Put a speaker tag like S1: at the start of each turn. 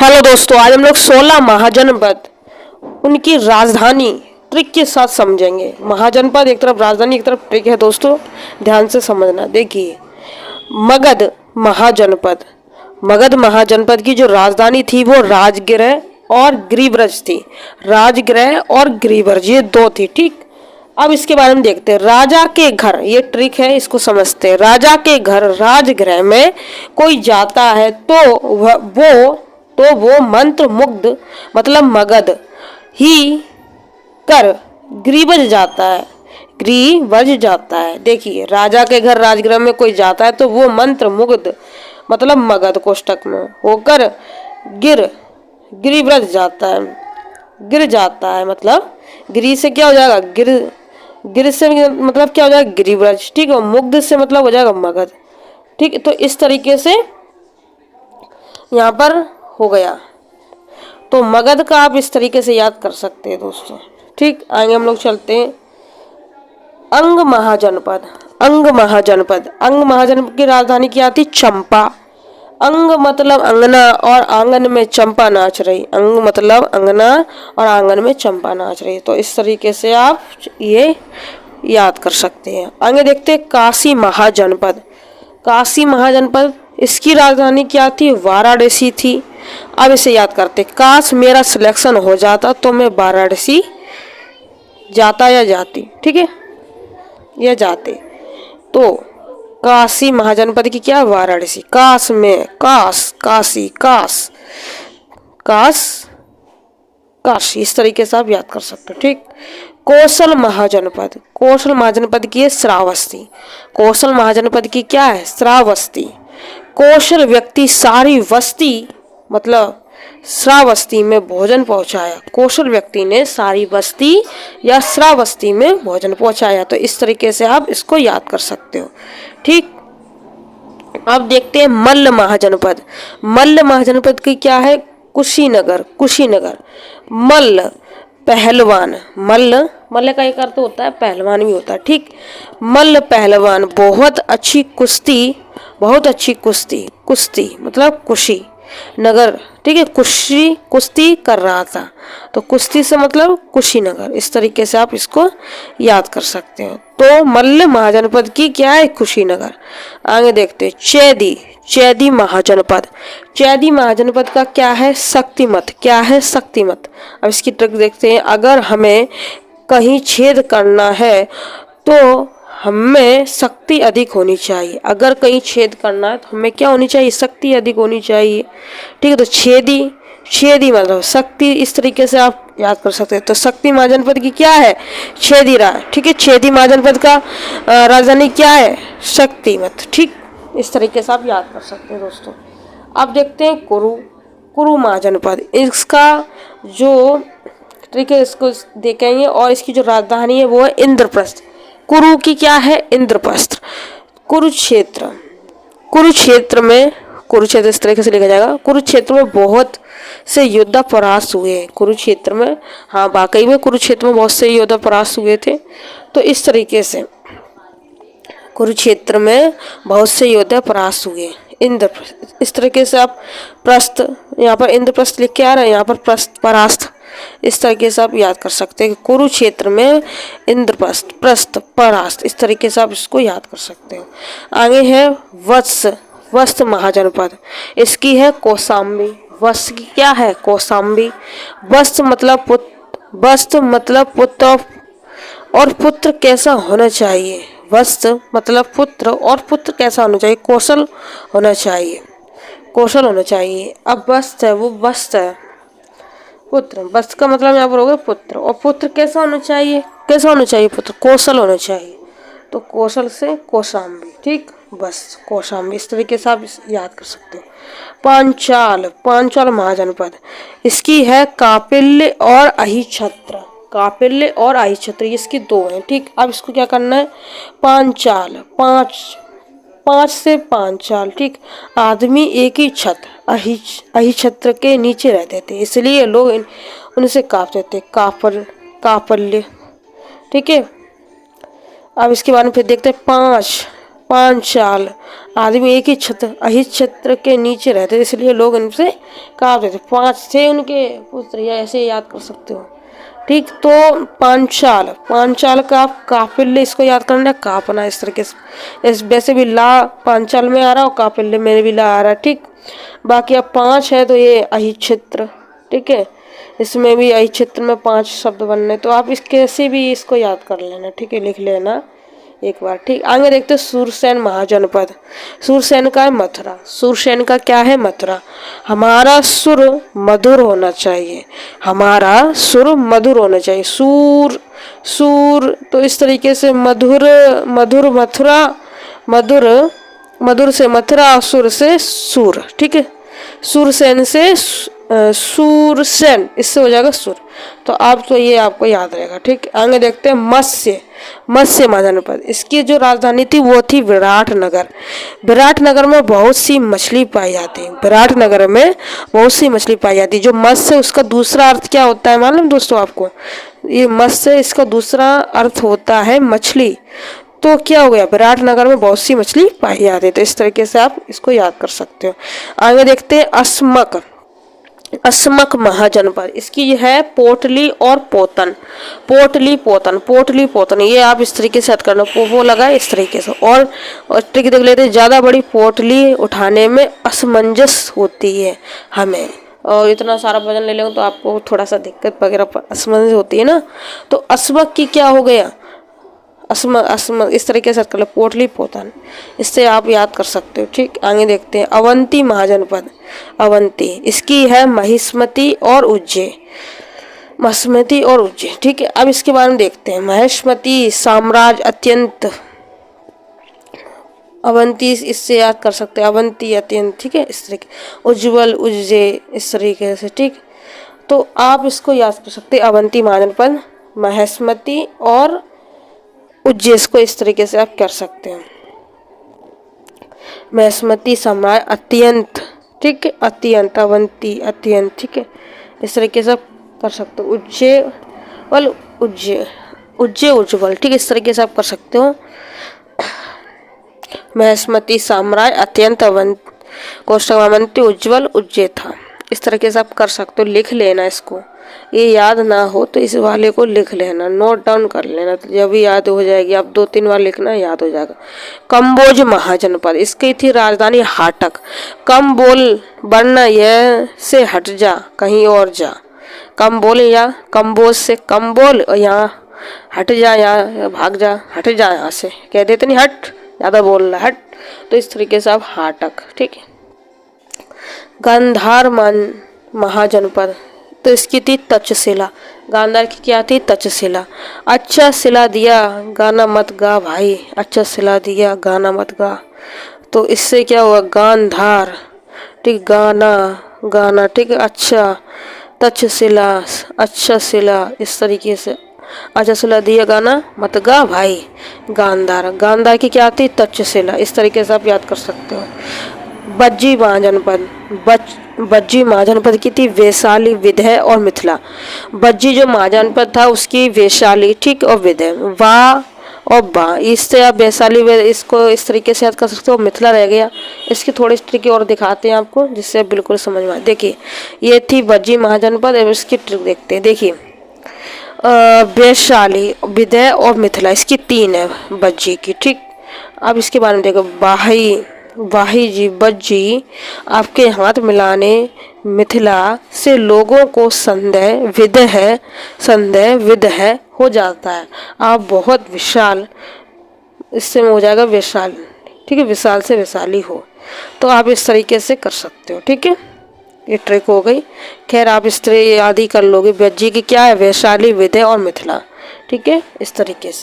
S1: Hello दोस्तों, आज हम लोग 16 महाजनपद उनकी राजधानी ट्रिक के साथ समझेंगे। महाजनपद एक तरफ राजधानी एक तरफ ट्रिक है दोस्तों, ध्यान से समझना। देखिए, मगध महाजनपद, मगध महाजनपद की जो राजधानी थी वो राजगृह और गिरिब्रज थी। राजगृह और गिरिब्रज ये दो थी। ठीक, अब इसके बारे में देखते हैं। राजा के घर, ये ट्रिक है, इसको समझते हैं। राजा के घर राजगृह में कोई जाता है तो वो मंत्र मुग्ध मतलब मगध ही कर गिरिब्रज जाता है, गिरिब्रज जाता है। देखिए, राजा के घर राजगृह में कोई जाता है तो वो मंत्र मुग्ध मतलब मगध कोष्टक में होकर गिरिब्रज जाता है। गिर जाता है मतलब गिरी से क्या हो जाएगा, गिर से मतलब क्या हो जाएगा, गिरिब्रज। ठीक है, मुग्ध से मतलब हो जाएगा मगध। ठीक, तो इस तरीके से यहाँ पर हो गया। तो मगध का आप इस तरीके से याद कर सकते हैं दोस्तों। ठीक, आगे हम लोग चलते हैं। अंग महाजनपद, अंग महाजनपद, अंग महाजनपद की राजधानी क्या थी, चंपा। अंग मतलब अंगना और आंगन में चंपा नाच रही। अंग मतलब अंगना और आंगन में चंपा नाच रही। तो इस तरीके से आप ये याद कर सकते हैं। आगे देखते हैं काशी महाजनपद। काशी महाजनपद, इसकी राजधानी क्या थी, वाराणसी थी। अब इसे याद करते, काश मेरा सिलेक्शन हो जाता तो मैं वाराणसी जाता या जाती। ठीक है, या जाते। तो काशी महाजनपद की क्या, वाराणसी। काश में काश, काशी, काश, काश, काशी, इस तरीके से आप याद कर सकते हो। ठीक, कौशल महाजनपद, कौशल महाजनपद की है श्रावस्ती। कौशल महाजनपद की क्या है, श्रावस्ती। कौशल व्यक्ति सारी बस्ती मतलब श्रावस्ती में भोजन पहुंचाया। कौशल व्यक्ति ने सारी बस्ती या श्रावस्ती में भोजन पहुंचाया। तो इस तरीके से आप इसको याद कर सकते हो। ठीक, अब देखते हैं मल्ल महाजनपद। मल्ल महाजनपद की क्या है, कुशीनगर। कुशीनगर, मल्ल पहलवान, मल्ल, मल्ल का एक अर्थ होता है पहलवान भी होता है। ठीक, मल्ल पहलवान बहुत अच्छी कुश्ती, बहुत अच्छी कुश्ती, कुश्ती मतलब कुशी नगर। ठीक है, कुश्ती कर रहा था तो कुश्ती से मतलब कुशीनगर। इस तरीके से आप इसको याद कर सकते हो। तो मल्ल महाजनपद की क्या है, कुशीनगर। आगे देखते हैं चैदी, चैदी महाजनपद। चैदी महाजनपद का क्या है, शक्तिमत। क्या है, शक्तिमत। अब इसकी ट्रिक देखते हैं। अगर हमें कहीं छेद करना है तो हमें शक्ति अधिक होनी चाहिए। अगर कहीं छेद करना है तो हमें क्या होनी चाहिए, शक्ति अधिक होनी चाहिए। ठीक है, तो छेदी, छेदी मतलब शक्ति। इस तरीके से आप याद कर सकते हैं। तो शक्ति महाजनपद की क्या है, छेदीरा। ठीक है, छेदी महाजनपद का राजधानी क्या है, शक्तिमत। ठीक, इस तरीके से आप याद कर सकते हैं दोस्तों। अब देखते हैं कुरु, कुरु महाजनपद। इसका जो ट्रिक है इसको देखेंगे और इसकी जो राजधानी है वो है इंद्रप्रस्थ। कुरु की क्या है, इंद्रप्रस्थ। कुरुक्षेत्र, कुरुक्षेत्र में, कुरुक्षेत्र इस तरीके से लिखा जाएगा। कुरुक्षेत्र में बहुत से योद्धा परास्त हुए हैं। कुरुक्षेत्र में, हाँ वाकई में कुरुक्षेत्र में बहुत से योद्धा परास्त हुए थे। तो इस तरीके से कुरुक्षेत्र में बहुत से योद्धा परास्त हुए। इंद्रप्रस्थ, इस तरीके से आप प्रस्थ, यहाँ पर इंद्रप्रस्थ लिख के आ रहे हैं, यहाँ पर प्रस्थ परास्त। इस तरीके से आप याद कर सकते हैं कि कुरुक्षेत्र में इंद्रप्रस्थ, प्रस्थ, परास्त। इस तरीके से आप इसको याद कर सकते हो। आगे है वत्स, वत्स महाजनपद। इसकी है कौशाम्बी। वत्स की क्या है, कौशाम्बी। वत्स मतलब पुत्र, वत्स मतलब पुत्र और पुत्र कैसा होना चाहिए। वत्स मतलब पुत्र और पुत्र कैसा होना चाहिए, कौशल होना चाहिए, कौशल होना चाहिए। अब वत्स है वो वत्स है पुत्र। वत्स का मतलब यहाँ पर होगा पुत्र, और पुत्र कैसा होना चाहिए, कैसा होना चाहिए पुत्र, कौशल होना चाहिए। तो कौशल से कौशाम्बी। ठीक, बस कौशाम्बी। इस तरीके से आप याद कर सकते हो। पांचाल, पांचाल महाजनपद। इसकी है कापिल्य और अहिछत्र। कापिल्य और अहिछत्र इसकी दो हैं। ठीक, अब इसको क्या करना है, पांचाल, पांच, पांच से पांचाल। ठीक, आदमी एक ही छत अहिछत्र के नीचे रहते थे, इसलिए लोग उनसे कांपते थे, कापल्य। ठीक है, अब इसके बारे में फिर देखते हैं। पांच, पांचाल, आदमी एक ही छत्र अहित क्षेत्र के नीचे रहते थे, इसलिए लोग इनसे कांपते थे। 5 थे उनके पुत्र, या ऐसे याद कर सकते हो। ठीक, तो पांचाल, पांचाल का आप काफिले इसको याद करना, कापना इस तरीके से। इस वैसे भी ला पांचाल में आ रहा और काफिले में भी ला आ रहा है। ठीक, बाकी अब 5 है तो ये अहित क्षेत्र। ठीक है, इसमें भी अहित क्षेत्र में 5 शब्द बनने, तो आप इस कैसे भी इसको याद कर लेना। ठीक है, लिख लेना एक बार। ठीक, आगे देखते हैं सूरसेन महाजनपद। सूरसेन का है मथुरा। सूरसेन का क्या है? मथुरा। हमारा सुर मधुर होना चाहिए, हमारा सुर मधुर होना चाहिए। सूर, सूर, तो इस तरीके से मधुर, मधुर मथुरा, मधुर, मधुर से मथुरा, सुर से सूर। ठीक है, सूरसेन से सूरसेन, इससे हो जाएगा सुर। तो आप तो ये आपको याद रहेगा। ठीक, आगे देखते हैं मत्स्य। मत्स्य महाजनपद, इसकी जो राजधानी थी वो थी विराटनगर। विराटनगर में बहुत सी मछली पाई जाती है। विराटनगर में बहुत सी मछली पाई जाती है। जो मत्स्य, उसका दूसरा अर्थ क्या होता है मालूम दोस्तों आपको? ये मत्स्य, इसका दूसरा अर्थ होता है मछली। तो क्या हो गया? विराटनगर में बहुत सी मछली पाई जाती है। तो इस तरीके से आप इसको याद कर सकते हो। आगे देखते हैं अस्मक। अस्मक महाजनपद, इसकी है पोटली और पोतन। पोटली पोतन, पोटली पोतन, ये आप इस तरीके से याद करना। वो लगा इस तरीके से। और ट्रिक देख लेते हैं, ज्यादा बड़ी पोटली उठाने में असमंजस होती है हमें, और इतना सारा वजन ले लेंगे तो आपको थोड़ा सा दिक्कत वगैरह असमंजस होती है ना। तो अस्मक की क्या हो गया? असम, इस तरीके से कर लो, पोटली पोतन, इससे आप याद कर सकते हो। ठीक, आगे देखते हैं अवंती महाजनपद। अवंती, इसकी है महिष्मति और उज्जै। महिष्मति और उज्जै। ठीक है, अब इसके बारे में देखते हैं। महिष्मति साम्राज्य अत्यंत, अवंती इससे याद कर सकते हैं, अवंती अत्यंत। ठीक है, इस तरीके, उज्ज्वल, उज्जै, इस तरीके से। ठीक, तो आप इसको याद कर सकते हैं, अवंती महाजनपद, महिष्मति और उज्जै, को इस तरीके से आप कर सकते हैं। महिष्मति साम्राज्य अत्यंत। ठीक है, अत्यंत, अवंती अत्यंत। ठीक है, इस तरीके से आप कर सकते हो। उज्जैवल, उज्जै, उज्जै उज्ज्वल। ठीक है, इस तरीके से आप कर सकते हो। महिष्मति साम्राज्य अत्यंत, अवंत कोष्ठक अवंती, उज्ज्वल, उज्जै था। इस तरीके से आप कर सकते हो। लिख लेना इसको, ये याद ना हो तो इस वाले को लिख लेना, नोट डाउन कर लेना, तो जब भी याद हो जाएगी, आप 2-3 बार लिखना, याद हो जाएगा। कम्बोज महाजनपद, इसकी थी राजधानी हाटक। कम बोल, वरना यह से हट जा, कहीं और जा। कम बोल, या कम्बोज से कम बोल, और यहाँ हट जा, यहाँ भाग जा, हट जा, यहाँ से कह देते नहीं, हट, ज्यादा बोल रहा, हट। तो इस तरीके से आप हाटक। ठीक है, गांधार महाजनपद, तो इसकी थी तक्षशिला। गांधार की क्या थी? तक्षशिला। अच्छा सिला दिया, गाना मत गा भाई, अच्छा सिला दिया, गाना मत गा। तो इससे क्या हुआ? गांधार। ठीक, गाना, गाना। ठीक है, अच्छा, तक्षशिला, अच्छा सिला, इस तरीके से। अच्छा सिला दिया, गाना मत गा भाई, गांधार। गांधार की क्या थी? तक्षशिला। इस तरीके से आप याद कर सकते हो। बज्जी महाजनपद, बज्जी महाजनपद की थी वैशाली, विदय और मिथिला। बज्जी जो महाजनपद था उसकी वैशाली, ठीक, और विदय, वाह और बा, इससे आप वैशाली, इसको इस तरीके से याद कर सकते हो। मिथिला रह गया। इसकी थोड़ी ट्रिक और दिखाते हैं आपको, जिससे आप बिल्कुल समझ में आए। देखिए, ये थी बज्जी महाजनपद। अब इसकी ट्रिक देखते हैं। देखिए, वैशाली, विदय और मिथिला, इसकी 3 है बज्जी की। ठीक, अब इसके बारे में देखो। वाही, वाही जी, बज्जी, आपके हाथ मिलाने मिथिला से लोगों को संदेह विदय, संदेह विदय हो जाता है। आप बहुत विशाल, इससे में हो जाएगा विशाल। ठीक है, विशाल से वैशाली हो। तो आप इस तरीके से कर सकते हो। ठीक है, ये ट्रिक हो गई। खैर, आप इस तरह याद ही कर लोगे। बज्जी की क्या है? वैशाली, विदय और मिथिला। ठीक है, इस तरीके से।